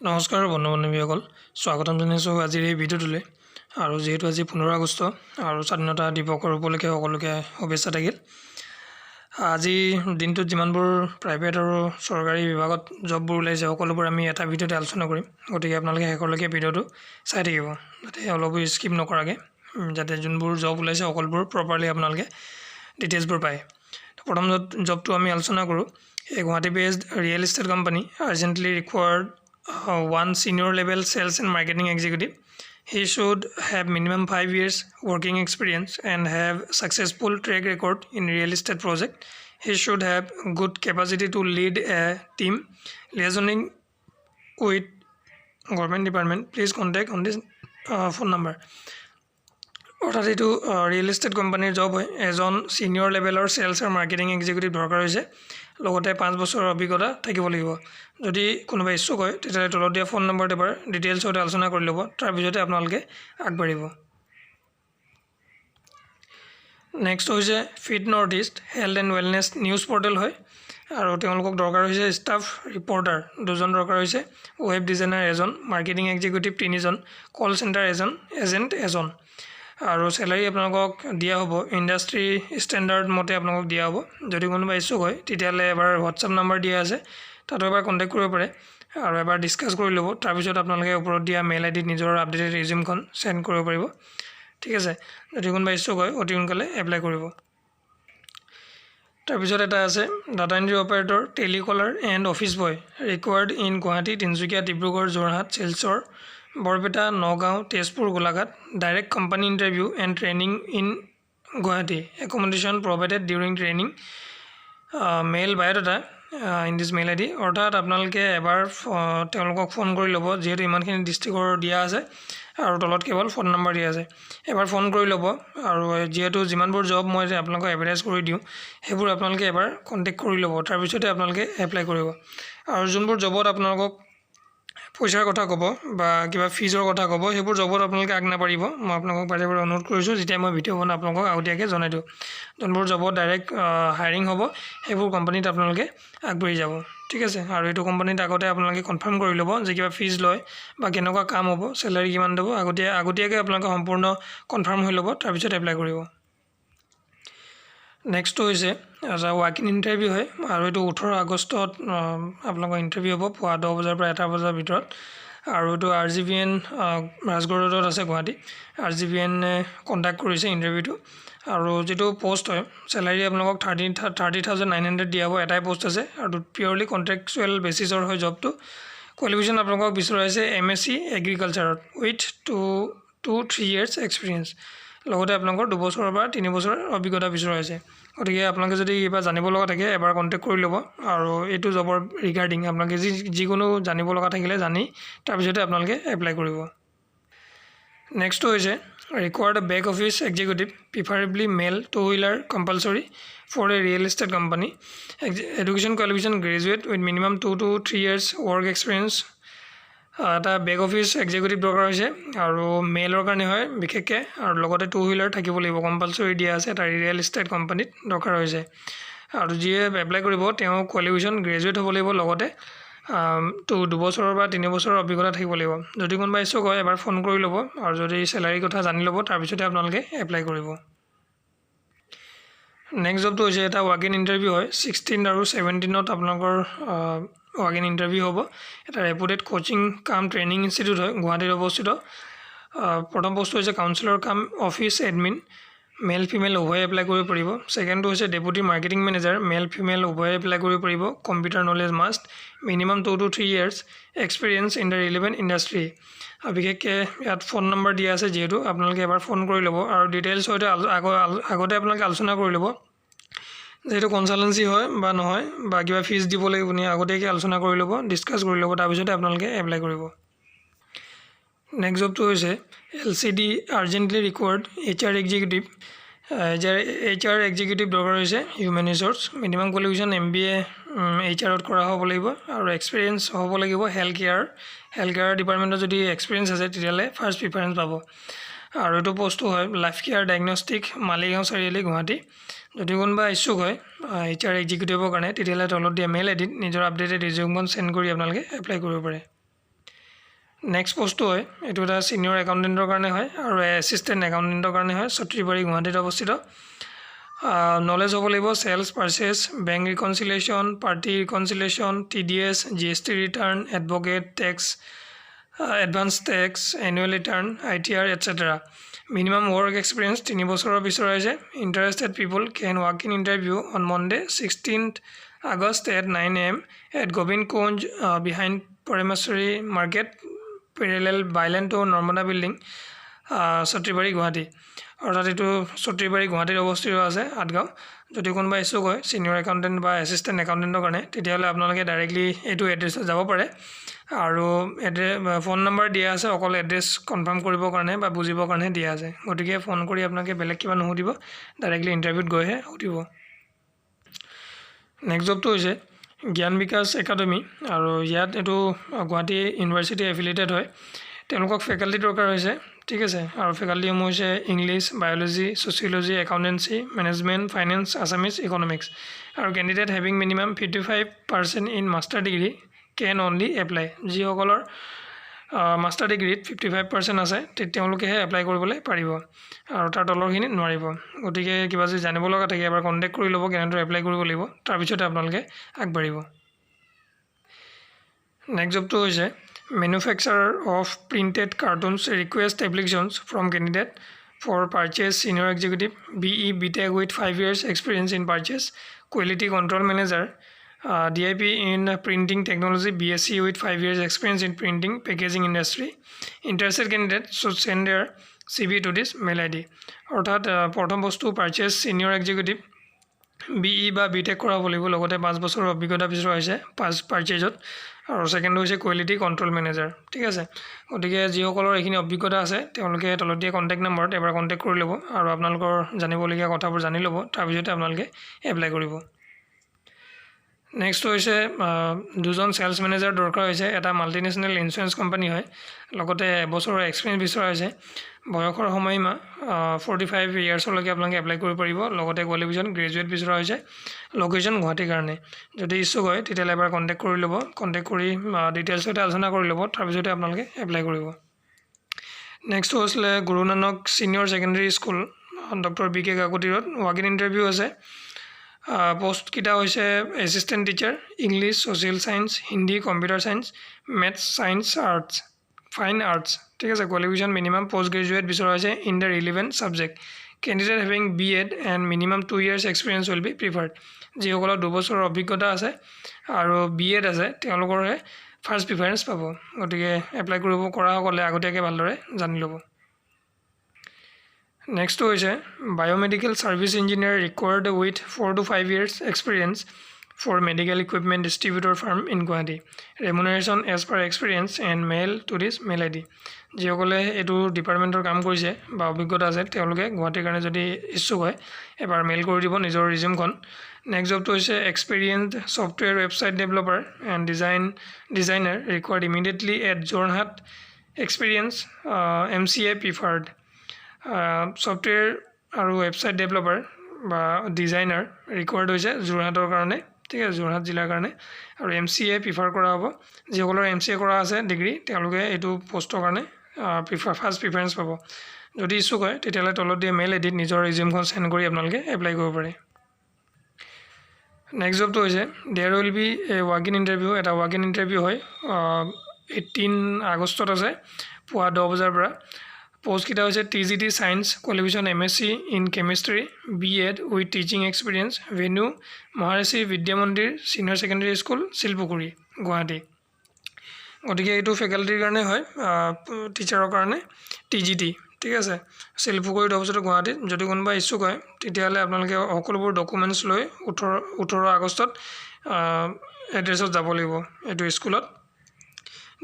নমস্কাৰ বন্ধু বান্ধৱীসকল স্বাগতম জনাইছোঁ আজিৰ এই ভিডিঅ'টোলৈ আৰু যেহেতু আজি 15 আগষ্ট আৰু স্বাধীনতা দিৱসৰ উপলক্ষে সকলোকে শুভেচ্ছা থাকিল। আজি দিনটোত যিমানবোৰ প্ৰাইভেট আৰু চৰকাৰী বিভাগত জববোৰ ওলাইছে সকলোবোৰ আমি এটা ভিডিঅ'তে আলোচনা কৰিম, গতিকে আপোনালোকে শেষলৈকে ভিডিঅ'টো চাই থাকিব যাতে অলপো স্কিপ নকৰাকৈ, যাতে যোনবোৰ জব ওলাইছে সকলোবোৰ প্ৰপাৰলি আপোনালোকে ডিটেইলছবোৰ পায়। প্ৰথম জবটো আমি আলোচনা কৰোঁ। এই Guwahati based real estate company urgently required one senior level sales and marketing executive. He should have minimum 5 years working experience and have successful track record in real estate project. He should have good capacity to lead a team liaisoning with government department. Please contact on this phone number. অৰ্থাৎ এইটো real estate কোম্পানীৰ job হয়। এজন senior লেভেলৰ sales আৰু marketing executive দৰকাৰ হৈছে, লগতে 5 বছৰৰ অভিজ্ঞতা থাকিব লাগিব। যদি কোনোবা ইচ্ছুক হয় তেতিয়াহ'লে তলত দিয়া ফোন নম্বৰত এবাৰ ডিটেইলছত আলোচনা কৰি ল'ব, তাৰপিছতে আপোনালোকে আগবাঢ়িব। নেক্সট হৈছে fit north east health and wellness news portal হয়, আৰু তেওঁলোকক দৰকাৰ হৈছে ষ্টাফ ৰিপৰ্টাৰ 2জন দৰকাৰ হৈছে, ৱেব ডিজাইনাৰ 1জন, মাৰ্কেটিং এক্সিকিউটিভ 3জন, কল চেণ্টাৰ 1জন, এজেণ্ট 1জন। আৰু চেলাৰী আপোনালোকক দিয়া হ'ব ইণ্ডাষ্ট্ৰী ষ্টেণ্ডাৰ্ড মতে আপোনালোকক দিয়া হ'ব। যদি কোনোবা ইচ্ছুক হয় তেতিয়াহ'লে এবাৰ হোৱাটছআপ নম্বৰ দিয়া আছে, তাতো এবাৰ কণ্টেক্ট কৰিব পাৰে আৰু এবাৰ ডিছকাছ কৰি ল'ব। তাৰপিছত আপোনালোকে ওপৰত দিয়া মেইল আইডিত নিজৰ আপডেটেড ৰিজিউমখন চেণ্ড কৰিব পাৰিব। ঠিক আছে, যদি কোনোবা ইচ্ছুক হয় অতি সোনকালে এপ্লাই কৰিব। তাৰপিছত এটা আছে data entry operator, telecaller and office boy required in Guwahati, Tinsukia, Dibrugarh, Jorhat, Silchar, Barpeta, Nagaon, Tezpur, Golaghat. Direct company interview and training in Guwahati, accommodation provided during training, mail biodata in this mail ID. অৰ্থাৎ আপোনালোকে এবাৰ তেওঁলোকক ফোন কৰি ল'ব, যিহেতু ইমানখিনি ডিষ্ট্ৰিক্টৰ দিয়া আছে আৰু তলত কেৱল ফোন নম্বৰ দিয়া আছে। এবাৰ ফোন কৰি ল'ব, আৰু যিহেতু যিমানবোৰ জব মই আপোনালোকক এডভাৰটাইজ কৰি দিওঁ সেইবোৰ আপোনালোকে এবাৰ কণ্টেক্ট কৰি ল'ব, তাৰপিছতে আপোনালোকে এপ্লাই কৰিব। আৰু যোনবোৰ জবত আপোনালোকক পইচাৰ কথা ক'ব বা কিবা ফিজৰ কথা ক'ব সেইবোৰ জবত আপোনালোকে আগ নাপাৰিব। মই আপোনালোকক বাৰে বাৰে অনুৰোধ কৰিছোঁ, যেতিয়া মই ভিডিঅ' বনাই আপোনালোকক আগতীয়াকৈ জনাই দিওঁ। যোনবোৰ জবত ডাইৰেক্ট হায়াৰিং হ'ব সেইবোৰ কোম্পানীত আপোনালোকে আগবাঢ়ি যাব। ঠিক আছে, আৰু এইটো কোম্পানীত আগতে আপোনালোকে কনফাৰ্ম কৰি ল'ব যে কিবা ফিজ লয় বা কেনেকুৱা কাম হ'ব, চেলাৰী কিমান দিব, আগতীয়াকৈ আপোনালোকে সম্পূৰ্ণ কনফাৰ্ম হৈ ল'ব, তাৰপিছত এপ্লাই কৰিব। নেক্সটটো হৈছে এটা ৱাক ইন ইণ্টাৰভিউ হয়, আৰু এইটো 18 আগষ্টত আপোনালোকৰ ইণ্টাৰভিউ হ'ব পুৱা 10 বজাৰ পৰা 1 বজাৰ ভিতৰত। আৰু এইটো RGVN ৰাজগড় ৰোডত আছে গুৱাহাটী। RGVNে কণ্টেক্ট কৰিছে ইণ্টাৰভিউটো, আৰু যিটো পষ্ট হয় চেলাৰী আপোনালোকক 30,900 দিয়া হ'ব। এটাই পষ্ট আছে আৰু পিয়ৰলি কণ্ট্ৰেকচুৱেল বেচিছৰ হয় জবটো। কোৱালিফিকেশ্যন আপোনালোকক বিচৰা হৈছে MSc এগ্ৰিকালচাৰত উইথ 2 to 3 years এক্সপিৰিয়েঞ্চ, লগতে আপোনালোকৰ 2 বছৰৰ পৰা 3 বছৰৰ অভিজ্ঞতা বিচৰা হৈছে। গতিকে আপোনালোকে যদি কিবা জানিব লগা থাকে এবাৰ কণ্টেক্ট কৰি ল'ব, আৰু এইটো জবৰ ৰিগাৰ্ডিং আপোনালোকে যিকোনো জানিব লগা থাকিলে জানি তাৰপিছতে আপোনালোকে এপ্লাই কৰিব। নেক্সটটো হৈছে required back office executive, preferably male, 2 wheeler compulsory for a real estate company. Education qualification graduate with minimum 2 to 3 years work experience. এটা বেক অফিচ এক্সিকিউটিভ দৰকাৰ হৈছে, আৰু মেইলৰ কাৰণে হয় বিশেষকৈ, আৰু লগতে 2 হুইলাৰ থাকিব লাগিব, কম্পালচৰি দিয়া আছে। এটা ৰিয়েল এষ্টেট কোম্পানীত দৰকাৰ হৈছে, আৰু যিয়ে এপ্লাই কৰিব তেওঁ কোৱালিফিকেশ্যন গ্ৰেজুৱেট হ'ব লাগিব, লগতে 2 বছৰৰ পৰা 3 বছৰৰ অভিজ্ঞতা থাকিব লাগিব। যদি কোনোবা ইচ্ছুক হয় এবাৰ ফোন কৰি ল'ব, আৰু যদি চেলাৰীৰ কথা জানি ল'ব, তাৰপিছতে আপোনালোকে এপ্লাই কৰিব। নেক্সট জবটো হৈছে এটা ৱাক ইন ইণ্টাৰভিউ হয়। 16 আৰু 17ত আপোনালোকৰ ৱাক ইন ইণ্টাৰভিউ হ'ব। এটা reputed coaching cum training institute হয়, গুৱাহাটীত অৱস্থিত। প্ৰথম পোষ্টটো হৈছে counsellor cum office admin, male female উভয়ে এপ্লাই কৰিব পাৰিব। ছেকেণ্ডটো হৈছে deputy marketing manager, male female উভয়ে এপ্লাই কৰিব পাৰিব। Computer knowledge must, minimum 2 to 3 years experience in the relevant industry. বিশেষকৈ ইয়াত ফোন নম্বৰ দিয়া আছে, যিহেতু আপোনালোকে এবাৰ ফোন কৰি ল'ব, আৰু ডিটেইলছ হয়তো আগতে আপোনালোকে আলোচনা কৰি ল'ব, যিহেতু কনচালটেঞ্চি হয় বা নহয়, বা কিবা ফিজ দিব লাগিব নি, আগতীয়াকৈ আলোচনা কৰি ল'ব, ডিছকাছ কৰি ল'ব, তাৰপিছতে আপোনালোকে এপ্লাই কৰিব। নেক্সট জবটো হৈছে LCD urgently required HR executive. HR executive দৰকাৰ হৈছে human resource, minimum qualification MBA HRত কৰা হ'ব লাগিব, আৰু এক্সপিৰিয়েঞ্চ হ'ব লাগিব হেল্থ কেয়াৰ ডিপাৰ্টমেণ্টত যদি এক্সপিৰিয়েঞ্চ আছে তেতিয়াহ'লে ফাৰ্ষ্ট প্ৰিফাৰেঞ্চ পাব। আৰু এইটো পোষ্টটো হয় লাইফ কেয়াৰ ডায়েগনষ্টিক, মালিগাঁও চাৰিআলি, গুৱাহাটী। যদি কোনোবা ইচ্ছুক হয় HR এক্সিকিউটিভৰ কাৰণে তেতিয়াহ'লে তলত দিয়া মেইল আইডিত নিজৰ আপডেটেড ৰিজিউমখন চেণ্ড কৰি আপোনালোকে এপ্লাই কৰিব পাৰে। নেক্সট পোষ্টটো হয় এইটো এটা ছিনিয়ৰ একাউণ্টেণ্টৰ কাৰণে হয় আৰু এছিষ্টেণ্ট একাউণ্টেণ্টৰ কাৰণে হয় সৰ্থেবাৰী গুৱাহাটীত অৱস্থিত নলেজ হ'ব লাগিব sales purchase bank reconciliation party reconciliation TDS GST return advocate tax advance tax annual return ITR etc. Minimum work experience 3 বছৰৰ বিচৰা হৈছে interested people can walk in interview on Monday 16th August at 9 AM at Govind Kunj behind Parameswari Market parallel Byland to Narmada Building সৰ্থেবাৰী গুৱাহাটী অৰ্থাৎ এইটো সৰ্থেবাৰী গুৱাহাটীত অৱস্থিত আছে আঠগাঁও যদি কোনোবা ইচ্ছুক হয় ছিনিয়ৰ একাউণ্টেণ্ট বা এছিষ্টেণ্ট একাউণ্টেণ্টৰ কাৰণে তেতিয়াহ'লে আপোনালোকে ডাইৰেক্টলি এইটো এড্ৰেছত যাব পাৰে আৰু ফোন নম্বৰ দিয়া আছে অকল এড্ৰেছ কনফাৰ্ম কৰিবৰ কাৰণে বা বুজিবৰ কাৰণে দিয়া আছে গতিকে ফোন কৰি আপোনালোকে বেলেগ কিবা নুসুধিব ডাইৰেক্টলি ইণ্টাৰভিউত গৈহে সুধিব নেক্সট জবটো হৈছে জ্ঞান বিকাশ একাডেমি আৰু ইয়াত এইটো গুৱাহাটী ইউনিভাৰ্চিটি এফিলিয়েটেড হয় তেওঁলোকক ফেকাল্টি দৰকাৰ হৈছে ঠিক আছে আৰু ফেকাল্টিসমূহ হৈছে English biology sociology accountancy management finance Assamese economics আৰু candidate having minimum 55% in master degree can only apply যিসকলৰ মাষ্টাৰ ডিগ্ৰীত 55% আছে তেওঁলোকেহে এপ্লাই কৰিবলৈ পাৰিব আৰু তাৰ তলৰখিনি নোৱাৰিব গতিকে কিবা যদি জানিব লগা থাকে এবাৰ কণ্টেক্ট কৰি ল'ব কেনেদৰে এপ্লাই কৰিব লাগিব তাৰপিছতে আপোনালোকে আগবাঢ়িব নেক্সট জবটো হৈছে manufacturer of printed cartoons request applications from candidate for purchase senior executive BE BTech with 5 years experience in purchase quality control manager DIP in printing technology BSc with 5 years experience in printing packaging industry interested candidate should send their CV to this mail ID অৰ্থাৎ প্ৰথম বস্তু purchase senior executive BE বা BTech কৰা হ'ব লাগিব লগতে 5 বছৰৰ অভিজ্ঞতা বিচৰা হৈছে পাৰ্চেজত আৰু সেকেন্ড হৈছে কোৱালিটি কন্ট্ৰোল মেনেজাৰ ঠিক আছে গতিকে যিসকলৰ এইখিনি অভিজ্ঞতা আছে তেওঁলোকে তলত দিয়া কন্টেক্ট নম্বৰত এবাৰ কন্টেক্ট কৰি ল'ব আৰু আপোনালোকৰ জানিবলগীয়া কথাবোৰ জানি ল'ব তাৰপিছতে আপোনালোকে এপ্লাই কৰিব নেক্সট হৈছে দুজন সেলছ মেনেজাৰ দৰকাৰ হৈছে এটা মাল্টিনেশ্যনেল ইনস্যুৰেঞ্চ কোম্পানী হয় লগতে বছৰৰ এক্সপেৰিয়েন্স বিচৰা হৈছে বয়সৰ সময়সীমা 45 ইয়াৰ্ছলৈকে আপোনালোকে এপ্লাই কৰিব পাৰিব লগতে কোৱালিফিকেশ্যন গ্ৰেজুৱেট বিচৰা হৈছে লোকেশ্যন গুৱাহাটীৰ কাৰণে যদি ইচ্ছুক হয় তেতিয়াহ'লে এবাৰ কণ্টেক্ট কৰি ল'ব কণ্টেক্ট কৰি ডিটেইলছ সৈতে আলোচনা কৰি ল'ব তাৰপিছতে আপোনালোকে এপ্লাই কৰিব নেক্সট হৈছিলে Guru Nanak senior secondary school doctor BK Kakati road walk in interview আছে পোষ্ট কিটা হৈছে assistant teacher English social science Hindi computer science maths science arts fine arts ঠিক আছে কোৱালিফিকেশ্যন মিনিমাম পোষ্ট গ্ৰেজুৱেট বিচৰা হৈছে in the relevant subject candidate having BEd and minimum 2 years experience will be preferred যিসকলৰ 2 বছৰৰ অভিজ্ঞতা আছে আৰু BEd আছে তেওঁলোকৰে ফাৰ্ষ্ট প্ৰিফাৰেঞ্চ পাব গতিকে এপ্লাই কৰিব কৰাসকলে আগতীয়াকৈ ভালদৰে জানি ল'ব নেক্সট হৈছে biomedical service engineer required with 4 to 5 years experience for medical equipment distributor firm in Guwahati remuneration as per experience and mail to this mail ID যিসকলে এইটো ডিপাৰ্টমেণ্টৰ কাম কৰিছে বা অভিজ্ঞতা আছে তেওঁলোকে গুৱাহাটীৰ কাৰণে যদি ইচ্ছুক হয় এবাৰ মেইল কৰি দিব নিজৰ ৰিজিউমখন নেক্সট জবটো হৈছে experienced software website developer and designer required immediately at Jorhat experience MCA preferred software আৰু ৱেবছাইট ডেভেলপাৰ বা ডিজাইনাৰ ৰিকোয়াৰ্ড হৈছে যোৰহাটৰ কাৰণে ঠিক আছে যোৰহাট জিলাৰ কাৰণে আৰু MCA প্ৰিফাৰ কৰা হ'ব যিসকলৰ MCA কৰা আছে ডিগ্ৰী তেওঁলোকে এইটো পোষ্টৰ কাৰণে ফাৰ্ষ্ট প্ৰিফাৰেঞ্চ পাব যদি ইচ্ছুক হয় তেতিয়াহ'লে তলত দিয়া মেইল আইডিত নিজৰ ৰিজিউমখন সেন্ড কৰি আপোনালোকে এপ্লাই কৰিব পাৰে নেক্সট জবটো হৈছে there will be a walk in interview এটা ৱাক ইন ইণ্টাৰভিউ হয় 18 আগষ্টত আছে পুৱা 10 বজাৰ পৰা পোষ্ট কিটা হৈছে TGT science qualification MSc in chemistry BEd with teaching experience venue Maharishi বিদ্যা মন্দিৰ senior secondary school Silpukhuri Guwahati গতিকে এইটো ফেকাল্টিৰ কাৰণে হয় টিচাৰৰ কাৰণে TGT ঠিক আছে শিলপুখুৰীত অৱস্থিত গুৱাহাটীত যদি কোনোবা ইচ্ছুক হয় তেতিয়াহ'লে আপোনালোকে সকলোবোৰ ডকুমেণ্টছ লৈ 18 আগষ্টত এড্ৰেছত যাব লাগিব এইটো স্কুলত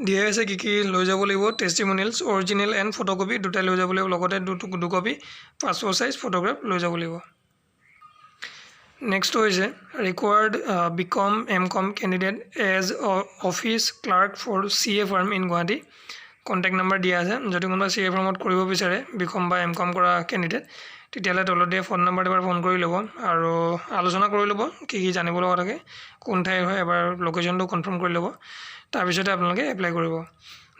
দিয়া আছে কি লৈ যাব লাগিব টেষ্টিমনিয়েলছ অৰিজিনেল এণ্ড ফটোকপি দুটা লৈ যাব লাগিব লগতে দুটো কপি পাছপোৰ্ট সাইজ ফটোগ্ৰাফ লৈ যাব লাগিব নেক্সট হৈছে required BCom MCom candidate as office clerk for CA firm in Guwahati contact number দিয়া আছে যদি কোনোবা CA ফাৰ্মত কৰিব বিচাৰে BCom বা MCom কৰা ক্যান্ডিডেট তেতিয়াহ'লে তলত দিয়া ফোন নাম্বাৰত এবাৰ ফোন কৰি ল'ব আৰু আলোচনা কৰি ল'ব কি জানিব লগা থাকে, কোন ঠাইৰ হয় এবাৰ লোকেশ্যনটো কনফাৰ্ম কৰি ল'ব, তাৰপিছতে আপোনালোকে এপ্লাই কৰিব।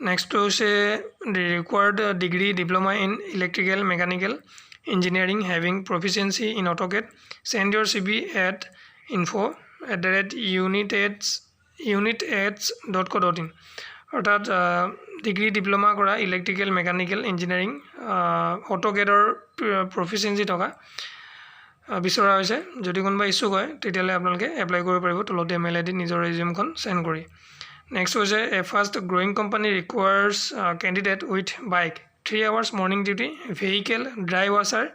নেক্সটটো হৈছে required degree diploma in electrical mechanical engineering having proficiency in AutoCAD send your CV at info@uniteds.co.in অৰ্থাৎ ডিগ্ৰী ডিপ্ল'মা কৰা ইলেক্ট্ৰিকেল মেকানিকেল ইঞ্জিনিয়াৰিং অট'কেডৰ প্ৰফিচিয়েঞ্চি থকা বিচৰা হৈছে। যদি কোনোবা ইচ্ছুক হয় তেতিয়াহ'লে আপোনালোকে এপ্লাই কৰিব পাৰিব তলতে মেইল আইডিত নিজৰ ৰিজিউমখন চেণ্ড কৰি। নেক্সট হৈছে a fast growing company requires candidate with bike 3 hours morning duty vehicle dry washer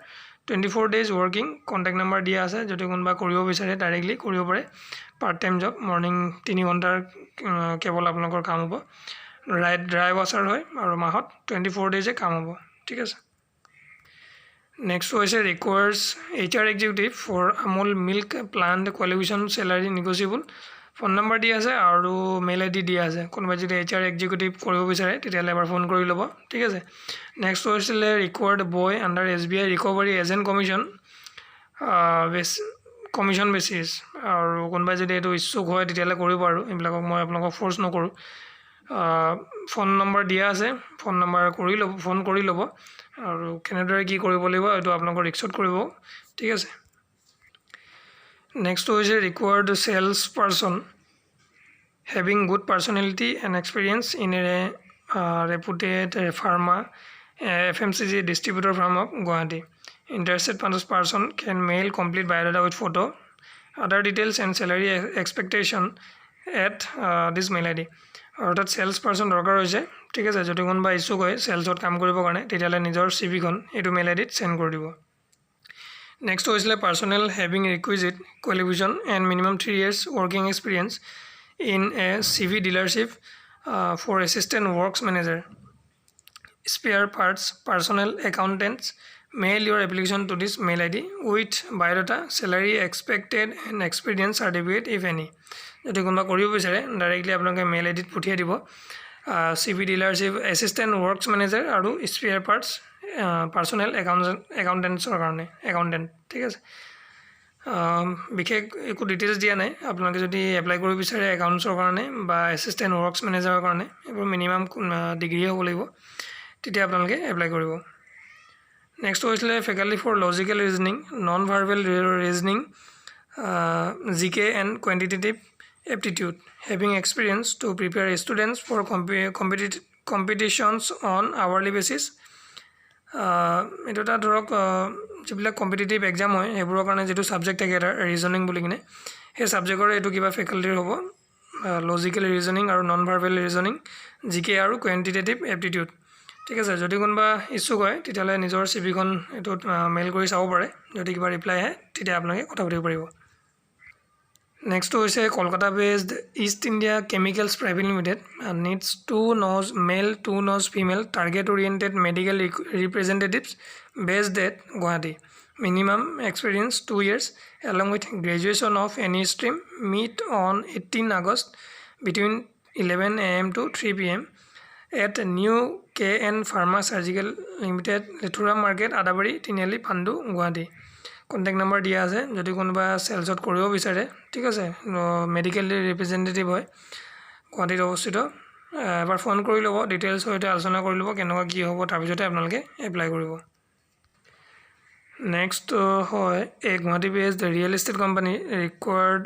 24 days working. Contact number দিয়া আছে, যদি কোনোবা কৰিব বিচাৰে ডাইৰেক্টলি কৰিব পাৰে। পাৰ্ট টাইম জব, মৰ্ণিং 3 ঘণ্টাৰ কেৱল আপোনালোকৰ কাম হ'ব। ড্ৰাই ৱাছাৰ হয় আৰু মাহত 24 days কাম হ'ব। ঠিক আছে। নেক্সট হৈছে requires HR executive for Amul milk plant qualification salary negotiable. Phone number দিয়া আছে আৰু মেইল আইডি দিয়া আছে। কোনোবাই যদি HR এক্সিকিউটিভ কৰিব বিচাৰে তেতিয়াহ'লে এবাৰ ফোন কৰি ল'ব। ঠিক আছে। নেক্সট হৈছিলে required boy under SBI recovery agent commission basis. আৰু কোনোবাই যদি এইটো ইচ্ছুক হয় তেতিয়াহ'লে কৰিব আৰু এইবিলাকক মই আপোনালোকক ফ'ৰ্চ নকৰোঁ। ফোন নম্বৰ দিয়া আছে, ফোন কৰি ল'ব আৰু কেনেদৰে কি কৰিব লাগিব এইটো আপোনালোকৰ ৰিক্সত কৰিব। ঠিক আছে। নেক্সট হৈছে required sales person having good personality and experience in a reputed pharma FMCG distributor firm of Guwahati. Interested person can mail complete biodata with photo other details and salary expectation at this mail ID. অৰ্থাৎ sales person দৰকাৰ হৈছে। ঠিক আছে। যদি কোনোবা ইচ্ছুক হয় চেলছত কাম কৰিবৰ কাৰণে তেতিয়াহ'লে নিজৰ CVখন এইটো মেইল আইডিত চেণ্ড কৰি দিব। নেক্সট হৈছিলে personnel having requisite qualification and minimum 3 years working experience in a CV dealership for assistant works manager spare parts personnel accountants mail your application to this mail ID with biodata salary expected and experience certificate if any. যদি কোনোবা কৰিব বিচাৰে directly আপোনালোকে mail আইডিত পঠিয়াই দিব। CV dealership assistant works manager আৰু spare parts personal একাউণ্টেণ্টছৰ কাৰণে accountant. ঠিক আছে। বিশেষ একো ডিটেইলছ দিয়া নাই। আপোনালোকে যদি এপ্লাই কৰিব বিচাৰে একাউণ্টছৰ কাৰণে বা এছিষ্টেণ্ট ৱৰ্কছ মেনেজাৰৰ কাৰণে এইবোৰ মিনিমাম ডিগ্ৰী হ'ব লাগিব, তেতিয়া আপোনালোকে এপ্লাই কৰিব। নেক্সট হৈছিলে faculty for logical reasoning non verbal reasoning GK and quantitative aptitude having experience to prepare students for competitions on hourly basis. এইটো এটা ধৰক যিবিলাক কম্পিটিটিভ এক্সাম হয় সেইবোৰৰ কাৰণে যিটো ছাবজেক্ট থাকে এটা ৰিজনিং বুলি কিনে, সেই ছাবজেক্টৰে এইটো কিবা ফেকাল্টিৰ হ'ব। লজিকেল ৰিজনিং আৰু নন ভাৰ্বেল ৰিজনিং GK আৰু কুৱেণ্টিটেটিভ এপ্টিটিউড। ঠিক আছে। যদি কোনোবা ইচ্ছুক হয় তেতিয়াহ'লে নিজৰ CVখন এইটোত মেইল কৰি চাব পাৰে। যদি কিবা ৰিপ্লাই আহে তেতিয়া আপোনালোকে কথা পাতিব পাৰিব। নেক্সটটো হৈছে Kolkata based East India Chemicals Private Limited needs 2 nose male 2 nose female target oriented medical representatives based at Guwahati. Minimum experience 2 years along with graduation of any stream meet on 18 August between 11 AM to 3 PM at New KN Pharma Surgical Limited Lethura Market Adabari Tinali Pandu Guwahati। Contact number দিয়া আছে। যদি কোনোবা চেলছত কৰিব বিচাৰে, ঠিক আছে, medical representative হয় গুৱাহাটীত অৱস্থিত, এবাৰ ফোন কৰি ল'ব, ডিটেইলছ সৈতে আলোচনা কৰি ল'ব কেনেকুৱা কি হ'ব, তাৰপিছতে আপোনালোকে এপ্লাই কৰিব। নেক্সট হয় এই Guwahati based real estate company required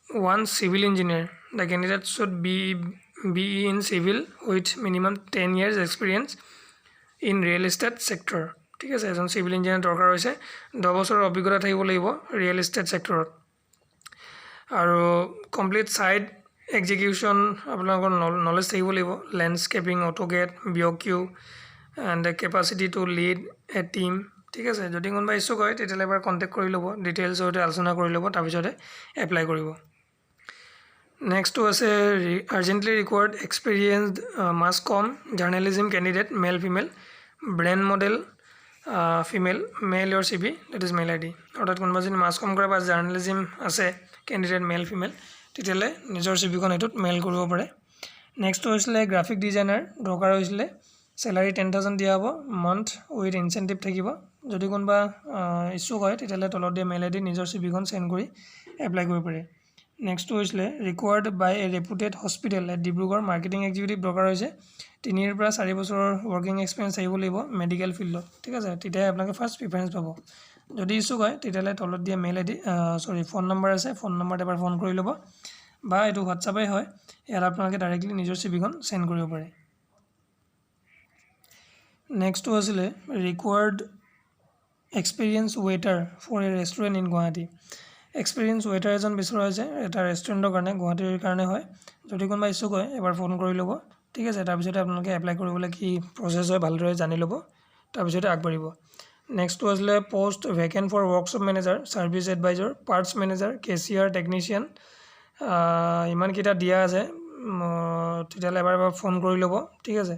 1 civil engineer. The candidate should be in civil with minimum 10 years experience in real estate sector. ঠিক আছে। এজন চিভিল ইঞ্জিনিয়াৰ দৰকাৰ হৈছে, 10 বছৰৰ অভিজ্ঞতা থাকিব লাগিব ৰিয়েল এষ্টেট ছেক্টৰত, আৰু কমপ্লিট ছাইট এক্সিকিউশ্যন আপোনালোকৰ নলেজ থাকিব লাগিব, landscaping AutoCAD BOQ and capacity to lead a team. ঠিক আছে। যদি কোনোবা ইচ্ছুক হয় তেতিয়াহ'লে এবাৰ কণ্টেক্ট কৰি ল'ব, ডিটেইলছ সৈতে আলোচনা কৰি ল'ব, তাৰপিছতে এপ্লাই কৰিব। নেক্সটটো আছে urgently required experienced mass com journalism candidate male female brand model female mail your CV that is mail ID। অৰ্থাৎ কোনোবা যদি মাছ কম কৰা বা জাৰ্নেলিজিম আছে কেণ্ডিডেট মেল ফিমেল তেতিয়াহ'লে নিজৰ CVখন এইটোত মেইল কৰিব পাৰে। নেক্সটটো হৈছিলে গ্ৰাফিক ডিজাইনাৰ দৰকাৰ হৈছিলে চেলাৰী 10,000 দিয়া হ'ব মান্থ উইথ ইনচেণ্টিভ থাকিব যদি কোনোবা ইচ্ছুক হয় তেতিয়াহ'লে তলত দিয়া মেইল আই ডি নিজৰ চিভিখন চেণ্ড কৰি এপ্লাই কৰিব পাৰে নেক্সটটো হৈছিলে required by a reputed hospital at Dibrugarh marketing executive দৰকাৰ হৈছে 3 পৰা 4 বছৰৰ ৱৰ্কিং এক্সপিৰিয়েঞ্চ আহিব লাগিব মেডিকেল ফিল্ডত ঠিক আছে তেতিয়াহে আপোনালোকে ফাৰ্ষ্ট প্ৰিফাৰেঞ্চ পাব যদি ইচ্ছুক হয় তেতিয়াহ'লে তলত দিয়া mail I D phone number আছে ফোন নম্বৰত এবাৰ ফোন কৰি ল'ব বা এইটো হোৱাটছআপেই হয় ইয়াত আপোনালোকে ডাইৰেক্টলি নিজৰ চিভিখন চেণ্ড কৰিব পাৰে নেক্সটটো আছিলে required experience waiter for a restaurant in Guwahati experience waiter এজন বিচৰা হৈছে এটা ৰেষ্টুৰেণ্টৰ কাৰণে গুৱাহাটীৰ কাৰণে হয় যদি কোনোবা ইচ্ছুক হয় এবাৰ ফোন কৰি ল'ব ঠিক আছে তাৰপিছতে আপোনালোকে এপ্লাই কৰিবলৈ কি প্ৰচেছ হয় ভালদৰে জানি ল'ব তাৰপিছতে আগবাঢ়িব নেক্সটটো আছিলে post vacant for workshop manager service advisor parts manager cashier technician ইমানকেইটা দিয়া আছে তেতিয়াহ'লে এবাৰ ফোন কৰি ল'ব ঠিক আছে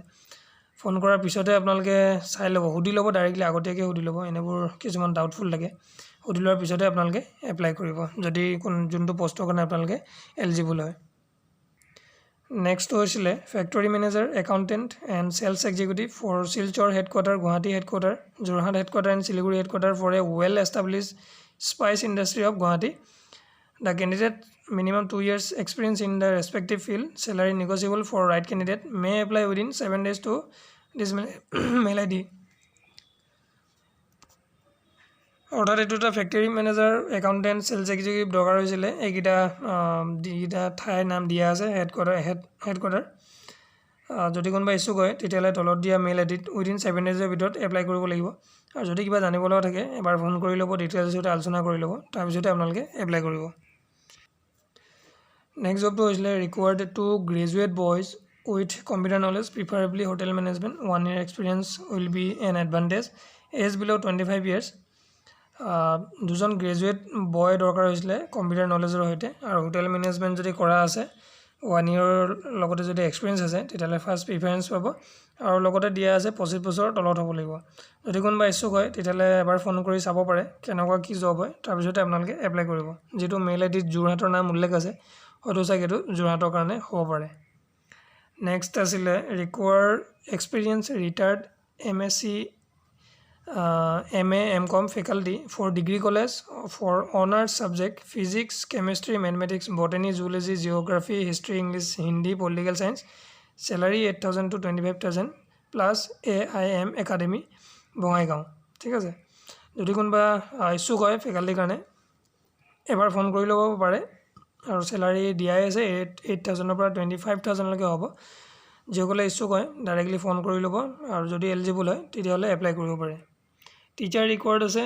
ফোন কৰাৰ পিছতে আপোনালোকে চাই ল'ব সুধি ল'ব ডাইৰেক্টলি আগতীয়াকৈ সুধি ল'ব এনেবোৰ কিছুমান ডাউটফুল থাকে সুধি লোৱাৰ পিছতে আপোনালোকে এপ্লাই কৰিব যদি যোনটো পষ্টৰ কাৰণে আপোনালোকে এলিজিবল হয় নেক্সটটো হৈছিলে factory manager accountant and sales executive for Silchar headquarter Guwahati headquarter Jorhat headquarter and Siliguri headquarter for a well establish spice industry of Guwahati the candidate minimum 2 years experience in the respective field salary negotiable for right candidate may apply within 7 days to this mail id অৰ্থাৎ এইটো এটা factory manager accountant sales executive দৰকাৰ হৈছিলে এইকেইটা ঠাইৰ নাম দিয়া আছে হেডকোৱাৰ্টাৰ যদি কোনোবা ইচ্ছুক হয় তেতিয়াহ'লে তলত দিয়া মেইল আই ডিত উইদিন 7 ডেজৰ ভিতৰত এপ্লাই কৰিব লাগিব আৰু যদি কিবা জানিব লগা থাকে এবাৰ ফোন কৰি ল'ব ডিটেইলছ সৈতে আলোচনা কৰি ল'ব তাৰপিছতে আপোনালোকে এপ্লাই কৰিব নেক্সট জবটো হৈছিলে required two graduate boys with computer knowledge preferably hotel management 1 year experience will be an advantage age below' 25 years দুজন গ্ৰেজুৱেট বয় দৰকাৰ হৈছিলে কম্পিউটাৰ নলেজৰ সৈতে আৰু হোটেল মেনেজমেণ্ট যদি কৰা আছে 1 year লগতে যদি এক্সপিৰিয়েঞ্চ আছে তেতিয়াহ'লে ফাৰ্ষ্ট প্ৰিফাৰেঞ্চ পাব আৰু লগতে দিয়া আছে 25 বছৰ তলত হ'ব লাগিব যদি কোনোবা ইচ্ছুক হয় তেতিয়াহ'লে এবাৰ ফোন কৰি চাব পাৰে কেনেকুৱা কি জব হয় তাৰপিছতে আপোনালোকে এপ্লাই কৰিব যিটো মেইল আই ডিত যোৰহাটৰ নাম উল্লেখ আছে হয়তো চাগে এইটো যোৰহাটৰ কাৰণে হ'ব পাৰে নেক্সট আছিলে ৰিকুৱাৰ experience retired MSc MA MCom faculty for degree college for honors subject physics chemistry mathematics botany zoology geography history English Hindi political science salary 8,000 to 25,000 plus AIM academy Bongaigaon ঠিক আছে যদি কোনোবা ইচ্ছুক হয় ফেকাল্টিৰ কাৰণে এবাৰ ফোন কৰি ল'ব পাৰে আৰু চেলাৰী দিয়াই আছে 8,000 পৰা 25,000 লৈকে হ'ব যিসকলে ইচ্ছুক হয় ডাইৰেক্টলি ফোন কৰি ল'ব আৰু যদি এলিজিবল হয় তেতিয়াহ'লে এপ্লাই কৰিব পাৰে টিচাৰ ৰিকুৱাৰ্ড আছে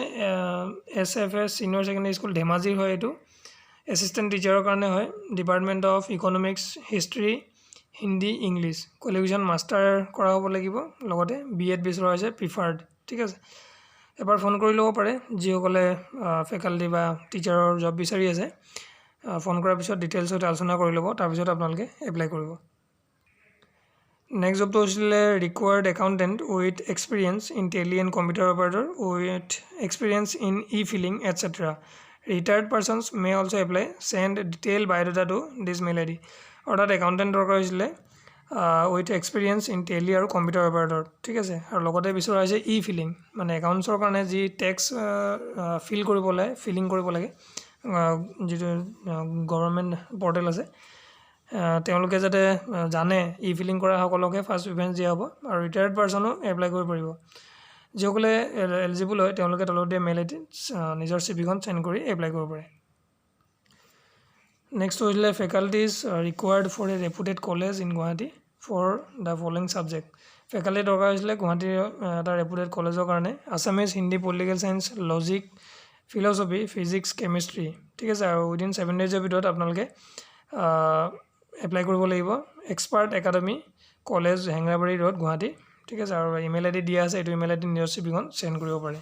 SFS চিনিয়ৰ ছেকেণ্ডেৰী স্কুল ধেমাজিৰ হয় এইটো এছিষ্টেণ্ট টিচাৰৰ কাৰণে হয় department of economics history Hindi English qualification master কৰা হ'ব লাগিব লগতে BEd বিচৰা হৈছে প্ৰিফাৰ্ড ঠিক আছে এবাৰ ফোন কৰি ল'ব পাৰে যিসকলে ফেকাল্টি বা টিচাৰৰ জব বিচাৰি আছে ফোন কৰাৰ পিছত ডিটেইলছ সৈতে আলোচনা কৰি ল'ব তাৰপিছত আপোনালোকে এপ্লাই কৰিব নেক্সট জবটো হৈছিলে required accountant with experience in tally and computer operator with experience in filing etcetera retired persons may also' apply send detail biodata to this mail I D অৰ্থাৎ একাউণ্টেণ্ট দৰকাৰ হৈছিলে উইথ এক্সপিৰিয়েঞ্চ ইন টেলি আৰু computer operator ঠিক আছে আৰু লগতে বিচৰা হৈছে ফিলিং মানে একাউণ্টছৰ কাৰণে যি টেক্স ফিলিং কৰিব লাগে যিটো গভৰ্ণমেণ্ট পৰ্টেল আছে তেওঁলোকে যাতে জানে ফিলিং কৰা সকলোকে ফাৰ্ষ্ট প্ৰিফাৰেঞ্চ দিয়া হ'ব আৰু ৰিটায়াৰ্ড পাৰ্চনো এপ্লাই কৰিব পাৰিব যিসকলে এলিজিবল হয় তেওঁলোকে তলত দিয়া মেইল আই ডিত নিজৰ চিভিখন চেণ্ড কৰি এপ্লাই কৰিব পাৰে নেক্সট হৈছিলে faculties required for a reputed college in Guwahati for the following subject faculty দৰকাৰ হৈছিলে গুৱাহাটীৰ এটা ৰেপুটেড কলেজৰ কাৰণে Assamese Hindi political science logic philosophy physics chemistry ঠিক আছে আৰু উইদিন 7 ডেজৰ ভিতৰত আপোনালোকে এপ্লাই কৰিব লাগিব expert academy college Hengrabari road Guwahati ঠিক আছে আৰু ইমেইল আই ডি দিয়া আছে এইটো ইমেইল আই ডি নিজৰ চিভিখন চেণ্ড কৰিব পাৰে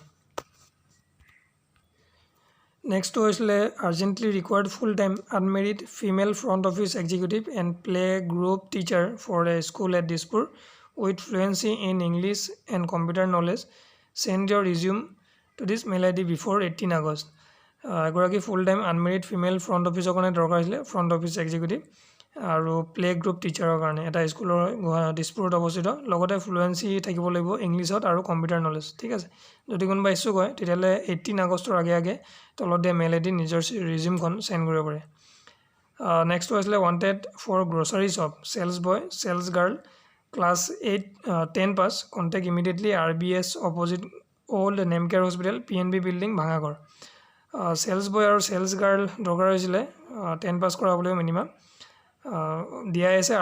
নেক্সটটো হৈছিলে urgently required full time unmarried female front office executive and play group teacher for a school at Dispur with fluency in English and computer knowledge send your resume to this mail I D before 18 August এগৰাকী full time unmarried female front অফিচৰ কাৰণে দৰকাৰ হৈছিলে front office executive আৰু play group টিচাৰৰ কাৰণে এটা স্কুলৰ দিছপুৰত অৱস্থিত লগতে ফ্লুৱেঞ্চি থাকিব লাগিব ইংলিছত আৰু কম্পিউটাৰ নলেজ ঠিক আছে যদি কোনোবা ইচ্ছুক হয় তেতিয়াহ'লে 18 আগষ্টৰ আগে আগে তলত দিয়া মেইল আইডি নিজৰ ৰিজিউমখন চেণ্ড কৰিব পাৰে নেক্সট হৈছিলে wanted for grocery shop sales boy sales girl class 10 pass contact immediately RBS opposite old Nemcare hospital PNB building Bhangagarh sales boy আৰু চেলছ গাৰ্ল দৰকাৰ হৈছিলে 10 পাছ কৰা হ'ব লাগিব মিনিমাম দিয়া আছে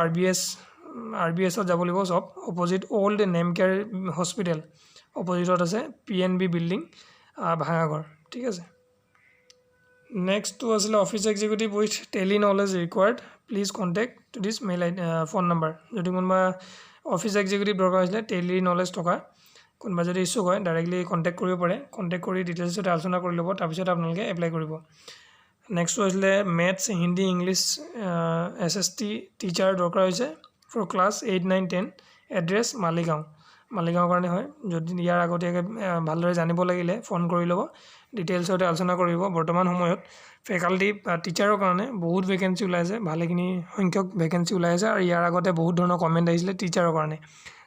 RBSত যাব লাগিব চব অপজিট অল্ড নেমকেয়াৰ হস্পিটেল অপজিটত আছে PNB বিল্ডিং ভাঙাগড় ঠিক আছে নেক্সট টু আছিলে office executive with tally knowledge required please contact to this mail phone number যদি কোনোবা অফিচ এক্সিকিউটিভ দৰকাৰ হৈছিলে টেলি নলেজ থকা কোনোবা যদি ইচ্ছুক হয় ডাইৰেক্টলি কণ্টেক্ট কৰিব পাৰে কণ্টেক্ট কৰি ডিটেইলছত আলোচনা কৰি ল'ব তাৰপিছত আপোনালোকে এপ্লাই কৰিব নেক্সট হৈছিলে maths Hindi English SST teacher দৰকাৰ হৈছে ফৰ ক্লাছ 8 9 10 এড্ৰেছ মালিগাঁও কাৰণে হয় যদি ইয়াৰ আগতীয়াকৈ ভালদৰে জানিব লাগিলে ফোন কৰি ল'ব ডিটেইলছত আলোচনা কৰিব বৰ্তমান সময়ত ফেকাল্টি টিচাৰৰ কাৰণে বহুত ভেকেঞ্চি ওলাই আছে ভালেখিনি সংখ্যক ভেকেঞ্চি ওলাই আছে আৰু ইয়াৰ আগতে বহুত ধৰণৰ কমেণ্ট আহিছিলে টিচাৰৰ কাৰণে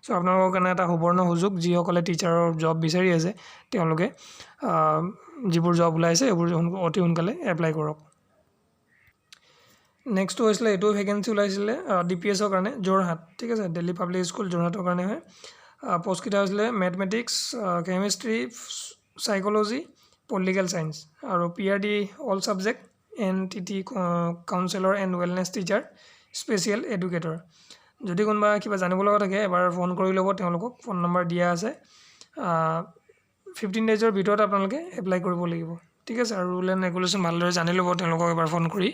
চ' আপোনালোকৰ কাৰণে এটা সুবৰ্ণ সুযোগ যিসকলে টিচাৰৰ জব বিচাৰি আছে তেওঁলোকে যিবোৰ জব ওলাইছে এইবোৰ অতি সোনকালে এপ্লাই কৰক নেক্সট হৈছিলে এইটো ভেকেঞ্চি ওলাইছিলে DPSৰ কাৰণে যোৰহাট ঠিক আছে দিল্লী পাব্লিক স্কুল যোৰহাটৰ কাৰণে হয় পোষ্টকেইটা হৈছিলে mathematics chemistry psychology political science আৰু PRD all subject NTT counsellor and wellness teacher special educator যদি কোনোবা কিবা জানিব লগা থাকে এবাৰ ফোন কৰি ল'ব তেওঁলোকক ফোন নম্বৰ দিয়া আছে 15 ডেজৰ ভিতৰত আপোনালোকে এপ্লাই কৰিব লাগিব ঠিক আছে আৰু ৰুল এণ্ড ৰেগুলেশ্যন ভালদৰে জানি ল'ব তেওঁলোকক এবাৰ ফোন কৰি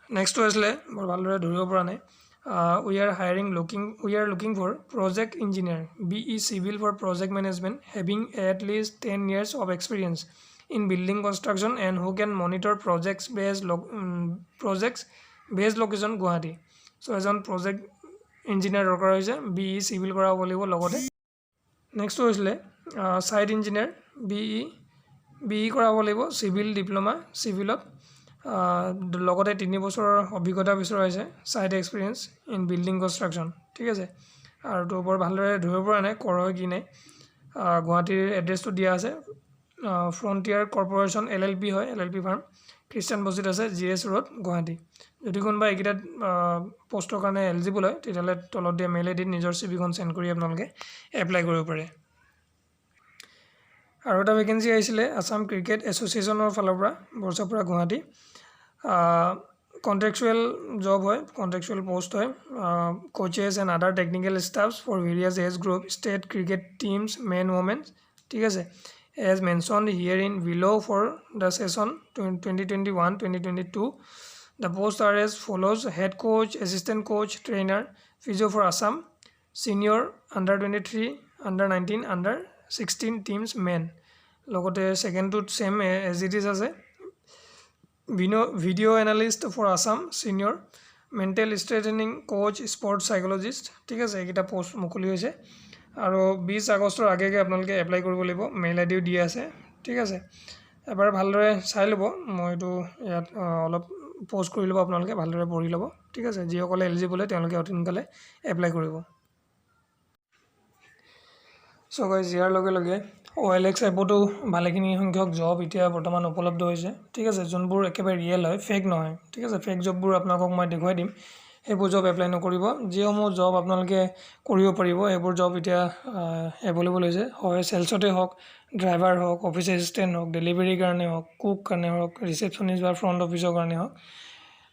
নেক্সট হৈছিলে বৰ ভালদৰে ধৰিব পৰা নাই we are looking for project engineer BE civil for project management having at least 10 years of experience in building construction and who can monitor projects based location Guwahati so এজন project engineer দৰকাৰ হৈছে BE civil কৰা হ'ব লাগিব লগতে next হৈছিলে site engineer BE কৰা হ'ব লাগিব চিভিল ডিপ্ল'মা চিভিলত লগতে 3 বছৰৰ অভিজ্ঞতা বিচৰা হৈছে site experience in building construction ঠিক আছে আৰু তো বৰ ভালদৰে ধৰিব পৰা নাই কৰ হয় কি নাই গুৱাহাটীৰ এড্ৰেছটো দিয়া আছে ফ্ৰণ্টিয়াৰ কৰ্পৰেশ্যন LLP হয় LLP ফাৰ্ম খ্ৰীষ্টান বস্তিত আছে GS ৰোড গুৱাহাটী যদি কোনোবা এইকেইটা পোষ্টৰ কাৰণে এলিজিবল হয় তেতিয়াহ'লে তলত দিয়া মেইল আইডিত নিজৰ CVখন চেণ্ড কৰি আপোনালোকে এপ্লাই কৰিব পাৰে আৰু এটা ভেকেঞ্চি আহিছিলে আসাম ক্ৰিকেট এছ'চিয়েশ্যনৰ ফালৰ পৰা বৰছাপুৰা গুৱাহাটী কন্ট্ৰেকচুৱেল জব হয় কন্ট্ৰেকচুৱেল পোষ্ট হয় coaches and other technical staffs for various age group state cricket teams men women ঠিক আছে as mentioned here in below' for the session 2021-2022 the post are as follows head coach assistant coach trainer physio' for Assam senior under 23 under 19 under 16 teams men লগতে ছেকেণ্ডটোত same as it is আছে video' analyst for Assam senior mental ষ্ট্ৰেটেনিং Koch sports সাইক'লজিষ্ট ঠিক আছে এইকেইটা post মুকলি হৈছে আৰু 20 আগষ্টৰ আগে আগে আপোনালোকে এপ্লাই কৰিব লাগিব মেইল আইডিও দিয়া আছে ঠিক আছে এবাৰ ভালদৰে চাই ল'ব মই এইটো ইয়াত অলপ পোষ্ট কৰি ল'ব আপোনালোকে ভালদৰে পঢ়ি ল'ব ঠিক আছে যিসকলে এলিজিবল হয় তেওঁলোকে অতি সোনকালে এপ্লাই কৰিব চ' গাইজ ইয়াৰ লগে লগে OLX এপতো ভালেখিনি সংখ্যক জব এতিয়া বৰ্তমান উপলব্ধ হৈছে ঠিক আছে যোনবোৰ একেবাৰে ৰিয়েল হয় ফেক নহয় ঠিক আছে ফেক জববোৰ আপোনালোকক মই দেখুৱাই দিম সেইবোৰ জব এপ্লাই নকৰিব যিসমূহ জব আপোনালোকে কৰিব পাৰিব সেইবোৰ জব এতিয়া এভেইলেবল হৈছে হয় চেলছতে হওক ড্ৰাইভাৰ হওক অফিচ এছিষ্টেণ্ট হওক ডেলিভাৰীৰ কাৰণে হওক কুক কাৰণে হওক ৰিচেপশ্যনিষ্ট বা ফ্ৰণ্ট অফিচৰ কাৰণে হওক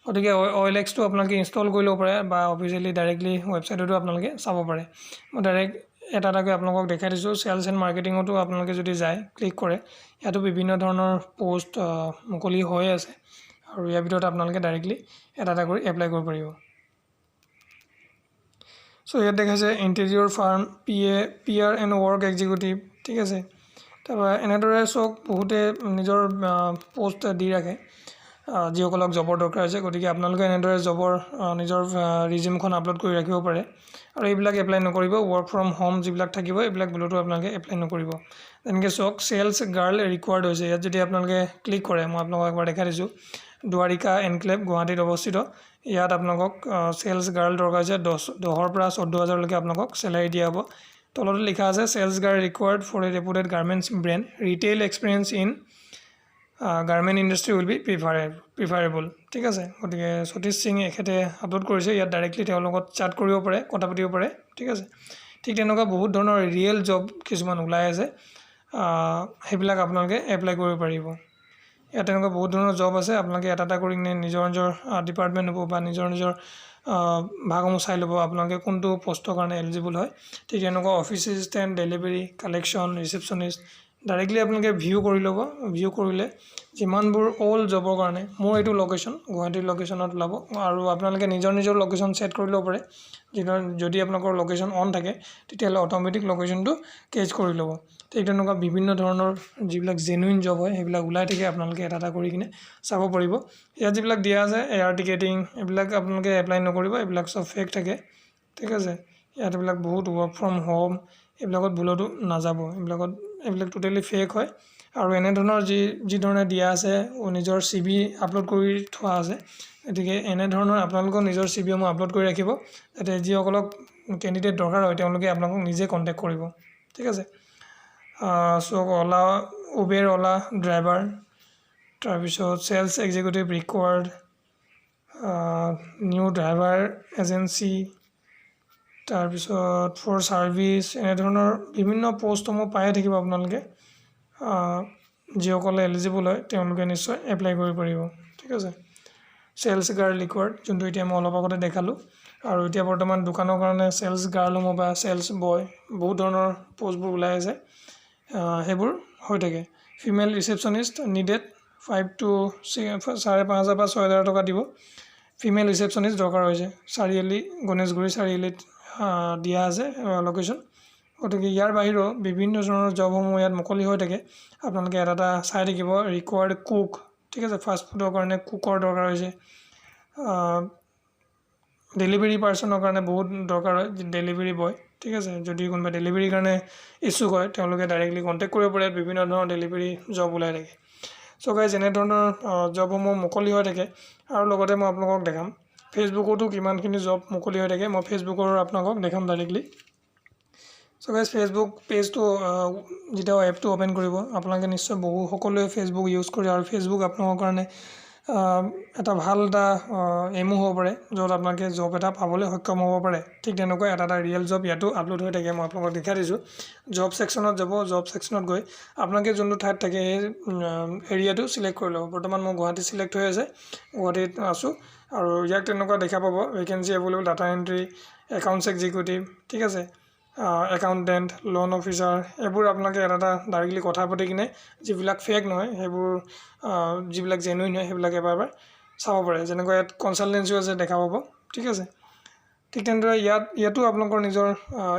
গতিকে OLXটো আপোনালোকে ইনষ্টল কৰি ল'ব পাৰে বা অফিচিয়েলি ডাইৰেক্টলি ৱেবছাইটতো আপোনালোকে চাব পাৰে মই ডাইৰেক্ট এটা এটাকৈ আপোনালোকক দেখাই দিছোঁ চেলছ এণ্ড মাৰ্কেটিঙতো আপোনালোকে যদি যায় ক্লিক কৰে ইয়াতো বিভিন্ন ধৰণৰ পোষ্ট মুকলি হৈ আছে আৰু ইয়াৰ ভিতৰত আপোনালোকে ডাইৰেক্টলি এটা এটা কৰি এপ্লাই কৰিব পাৰিব চ' ইয়াত দেখাইছে interior farm PR and work executive ঠিক আছে তাৰপৰা এনেদৰে চব বহুতে নিজৰ পোষ্ট দি ৰাখে যিসকলক জবৰ দৰকাৰ হৈছে গতিকে আপোনালোকে এনেদৰে জবৰ নিজৰ ৰিজিউমখন আপলোড কৰি ৰাখিব পাৰে আৰু এইবিলাক এপ্লাই নকৰিব ৱৰ্ক ফ্ৰম হোম যিবিলাক থাকিব এইবিলাক বোলোতো আপোনালোকে এপ্লাই নকৰিব যেনেকৈ চাওক চেলছ গাৰ্ল ৰিকুৱাৰ্ড হৈছে ইয়াত যদি আপোনালোকে ক্লিক কৰে মই আপোনালোকক একবাৰ দেখাই দিছোঁ দুৱাৰিকা এনক্লেভ গুৱাহাটীত অৱস্থিত। ইয়াত আপোনালোকক চেলছ গাৰ্ল দৰকাৰ হৈছে। 10,000 পৰা 14,000লৈকে আপোনালোকক চেলাৰী দিয়া হ'ব। তলতে লিখা আছে sales girl required for a reputed garments brand, retail experience in garment industry will be preferable. ঠিক আছে, গতিকে সতীশ সিং এখেতে আপলোড কৰিছে। ইয়াত ডাইৰেক্টলি তেওঁৰ লগত চাট কৰিব পাৰে, কথা পাতিব পাৰে। ঠিক আছে, ঠিক তেনেকুৱা বহুত ধৰণৰ ৰিয়েল জব কিছুমান ওলাই আছে, সেইবিলাক আপোনালোকে এপ্লাই কৰিব পাৰিব। ইয়াত তেনেকুৱা বহুত ধৰণৰ জব আছে, আপোনালোকে এটা কৰি কিনে নিজৰ ডিপাৰ্টমেণ্ট হ'ব বা নিজৰ ভাগসমূহ চাই ল'ব আপোনালোকে কোনটো পষ্টৰ কাৰণে এলিজিবল হয়। ঠিক তেনেকুৱা office assistant, delivery, collection, receptionist directly আপোনালোকে ভিউ কৰি ল'ব। ভিউ কৰিলে যিমানবোৰ অল জবৰ কাৰণে, মোৰ এইটো লোকেশ্যন গুৱাহাটীৰ লোকেশ্যনত ওলাব, আৰু আপোনালোকে নিজৰ লোকেশ্যন ছেট কৰি ল'ব পাৰে। যদি আপোনালোকৰ লোকেশ্যন অন থাকে তেতিয়াহ'লে অট'মেটিক লোকেশ্যনটো কেচ কৰি ল'ব। ঠিক তেনেকুৱা বিভিন্ন ধৰণৰ যিবিলাক জেনুইন জব হয় সেইবিলাক ওলাই থাকে, আপোনালোকে এটা কৰি কিনে চাব পাৰিব। ইয়াত যিবিলাক দিয়া আছে এয়াৰ টিকেটিং, এইবিলাক আপোনালোকে এপ্লাই নকৰিব, এইবিলাক চব ফেক থাকে। ঠিক আছে, ইয়াত এইবিলাক বহুত ৱৰ্ক ফ্ৰম হোম এইবিলাকত ভুলতো নাযাব, এইবিলাক টোটেলি ফেক হয়। আৰু এনেধৰণৰ যি ধৰণে দিয়া আছে নিজৰ CV আপলোড কৰি থোৱা আছে, গতিকে এনেধৰণৰ আপোনালোকৰ নিজৰ CVসমূহ আপলোড কৰি ৰাখিব, যাতে যিসকলক কেণ্ডিডেট দৰকাৰ হয় তেওঁলোকে আপোনালোকক নিজে কণ্টেক্ট কৰিব। ঠিক আছে, উবেৰ অলা ড্ৰাইভাৰ, তাৰপিছত sales executive required, new driver agency, তাৰপিছত ফৰ ছাৰ্ভিচ, এনেধৰণৰ বিভিন্ন পষ্টসমূহ পায়ে থাকিব আপোনালোকে। যিসকলে এলিজিবল হয় তেওঁলোকে নিশ্চয় এপ্লাই কৰিব পাৰিব। ঠিক আছে, চেলছ গাৰ্ল ৰিকুৱাৰ্ড, যোনটো এতিয়া মই অলপ আগতে দেখালোঁ। আৰু এতিয়া বৰ্তমান দোকানৰ কাৰণে চেলছ গাৰ্লসমূহ বা চেলছ বয় বহুত ধৰণৰ পষ্টবোৰ ওলাই আছে, সেইবোৰ হৈ থাকে। ফিমেল ৰিচেপশ্যনিষ্ট নিডেড 5,000 to 5,500 বা 6,000 টকা দিব। ফিমেল ৰিচেপশ্যনিষ্ট দৰকাৰ হৈছে, চাৰিআলি গণেশগুৰি চাৰিআলিত দিয়া আছে লোকেশ্যন। গতিকে ইয়াৰ বাহিৰেও বিভিন্ন ধৰণৰ জবসমূহ ইয়াত মুকলি হৈ থাকে, আপোনালোকে এটা চাই থাকিব। ৰিকুৱাৰ্ড কুক, ঠিক আছে, ফাষ্ট ফুডৰ কাৰণে কুকৰ দৰকাৰ হৈছে। ডেলিভাৰী পাৰ্চনৰ কাৰণে বহুত দৰকাৰ হয়, ডেলিভাৰী বয়। ঠিক আছে, যদি কোনোবা ডেলিভাৰীৰ কাৰণে ইচ্ছুক হয় তেওঁলোকে ডাইৰেক্টলি কণ্টেক্ট কৰিব পাৰে, বিভিন্ন ধৰণৰ ডেলিভাৰী জব ওলাই থাকে। চ' গাইজ এনেধৰণৰ জবসমূহ মুকলি হৈ থাকে। আৰু লগতে মই আপোনালোকক দেখাম ফেচবুকতো কিমানখিনি জব মুকলি হৈ থাকে, মই ফেচবুকৰ আপোনালোকক দেখাম ডাইৰেক্টলি। চ' গাইজ ফেচবুক পেজটো যেতিয়া এপটো অ'পেন কৰিব আপোনালোকে নিশ্চয় সকলোৱে ফেচবুক ইউজ কৰে, আৰু ফেচবুক আপোনালোকৰ কাৰণে এটা ভাল এমো হ'ব পাৰে, য'ত আপোনালোকে জব এটা পাবলৈ সক্ষম হ'ব পাৰে। ঠিক তেনেকুৱা এটা ৰিয়েল জব ইয়াতো আপলোড হৈ থাকে, মই আপোনালোকক দেখাই দিছোঁ। জব ছেকশ্যনত যাব, জব ছেকশ্যনত গৈ আপোনালোকে যোনটো ঠাইত থাকে সেই এৰিয়াটো চিলেক্ট কৰি ল'ব। বৰ্তমান মই গুৱাহাটী চিলেক্ট হৈ আছে, গুৱাহাটীত আছোঁ। আৰু ইয়াক তেনেকুৱা দেখা পাব vacancy available, data entry, accounts executive, ঠিক আছে, একাউণ্টেণ্ট, লোন অফিচাৰ, এইবোৰ আপোনালোকে এটা ডাইৰেক্টলি কথা পাতি কিনে যিবিলাক ফেক নহয় সেইবোৰ যিবিলাক জেনুইন হয় সেইবিলাক এবাৰ চাব পাৰে। যেনেকৈ ইয়াত কনচালটেঞ্চিও আছে, দেখা পাব। ঠিক আছে, ঠিক তেনেদৰে ইয়াতো আপোনালোকৰ নিজৰ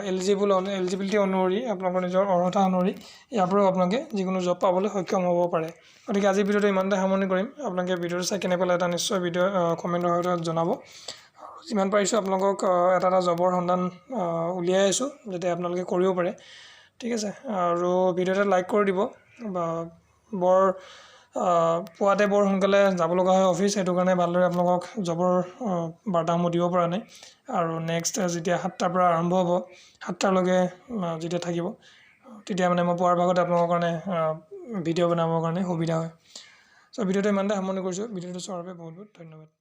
এলিজিবিলিটি অনুসৰি, আপোনালোকৰ নিজৰ অৰ্হতা অনুসৰি ইয়াৰ পৰাও আপোনালোকে যিকোনো জব পাবলৈ সক্ষম হ'ব পাৰে। গতিকে আজিৰ ভিডিঅ'টো ইমানতে সামৰণি কৰিম। আপোনালোকে ভিডিঅ'টো চাই কেনে পালে এটা নিশ্চয় কমেণ্টৰ সৈতে জনাব। যিমান পাৰিছোঁ আপোনালোকক এটা জবৰ সন্ধান উলিয়াই আছোঁ, যাতে আপোনালোকে কৰিব পাৰে। ঠিক আছে, আৰু ভিডিঅ'টো লাইক কৰি দিব। পুৱাতে বৰ সোনকালে যাব লগা হয় অফিচ, সেইটো কাৰণে ভালদৰে আপোনালোকক জবৰ বাৰ্তাসমূহ দিব পৰা নাই। আৰু নেক্সট যেতিয়া 7টাৰ পৰা আৰম্ভ হ'ব, 7টালৈকে যেতিয়া থাকিব, তেতিয়া মানে মই পুৱাৰ ভাগত আপোনালোকৰ কাৰণে ভিডিঅ' বনাবৰ কাৰণে সুবিধা হয়। চ' ভিডিঅ'টো ইমানতে সামৰণি কৰিছোঁ। ভিডিঅ'টো চোৱাৰ বাবে বহুত বহুত ধন্যবাদ।